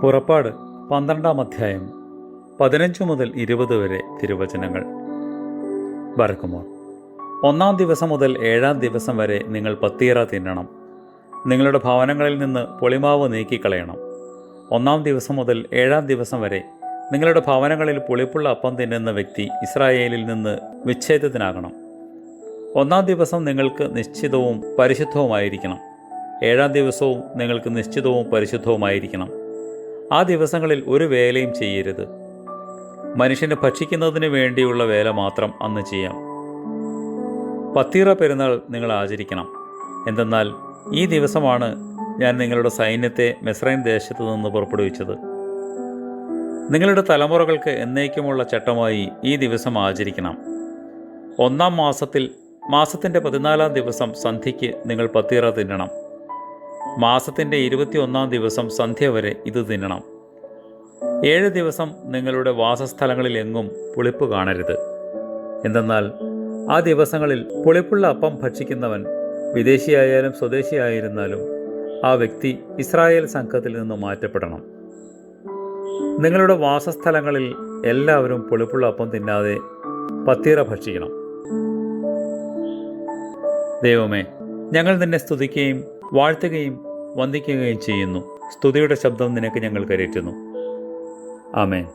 പുറപ്പാട് 12-ാം അധ്യായം 15 മുതൽ 20 വരെ തിരുവചനങ്ങൾ. ബർക്കുമോർ. 1-ാം ദിവസം മുതൽ 7-ാം ദിവസം വരെ നിങ്ങൾ പത്തീറ തിന്നണം. നിങ്ങളുടെ ഭവനങ്ങളിൽ നിന്ന് പുളിമാവ് നീക്കിക്കളയണം. 1-ാം ദിവസം മുതൽ 7-ാം ദിവസം വരെ നിങ്ങളുടെ ഭവനങ്ങളിൽ പുളിപ്പുള്ള അപ്പം തിന്നുന്ന വ്യക്തി ഇസ്രായേലിൽ നിന്ന് വിച്ഛേദിതനാകണം. 1-ാം ദിവസം നിങ്ങൾക്ക് നിശ്ചിതവും പരിശുദ്ധവുമായിരിക്കണം. 7-ാം ദിവസവും നിങ്ങൾക്ക് നിശ്ചിതവും പരിശുദ്ധവുമായിരിക്കണം. ആ ദിവസങ്ങളിൽ ഒരു വേലയും ചെയ്യരുത്. മനുഷ്യന് ഭക്ഷിക്കുന്നതിന് വേണ്ടിയുള്ള വേല മാത്രം അന്ന് ചെയ്യാം. പത്തീറ പെരുന്നാൾ നിങ്ങൾ ആചരിക്കണം. എന്തെന്നാൽ ഈ ദിവസമാണ് ഞാൻ നിങ്ങളുടെ സൈന്യത്തെ മിസ്രയീം ദേശത്തു നിന്ന് പുറപ്പെടുവിച്ചത്. നിങ്ങളുടെ തലമുറകൾക്ക് എന്നേക്കുമുള്ള ചട്ടമായി ഈ ദിവസം ആചരിക്കണം. 1-ാം മാസത്തിൻ്റെ 14-ാം ദിവസം സന്ധ്യയ്ക്ക് നിങ്ങൾ പത്തീറ തിന്നണം. മാസത്തിൻ്റെ 21-ാം ദിവസം സന്ധ്യ വരെ ഇത് തിന്നണം. 7 ദിവസം നിങ്ങളുടെ വാസസ്ഥലങ്ങളിൽ എങ്ങും പുളിപ്പ് കാണരുത്. എന്തെന്നാൽ ആ ദിവസങ്ങളിൽ പുളിപ്പുള്ള അപ്പം ഭക്ഷിക്കുന്നവൻ വിദേശിയായാലും സ്വദേശിയായിരുന്നാലും ആ വ്യക്തി ഇസ്രായേൽ സംഘത്തിൽ നിന്ന് മാറ്റപ്പെടണം. നിങ്ങളുടെ വാസസ്ഥലങ്ങളിൽ എല്ലാവരും പുളിപ്പുള്ള അപ്പം തിന്നാതെ പത്തീറ ഭക്ഷിക്കണം. ദൈവമേ, ഞങ്ങൾ നിന്നെ സ്തുതിക്കുകയും വാഴ്ത്തുകയും വന്ദിക്കുകയും ചെയ്യുന്നു. സ്തുതിയുടെ ശബ്ദം നിനക്ക് ഞങ്ങൾ കരയറ്റുന്നു. ആമേൻ.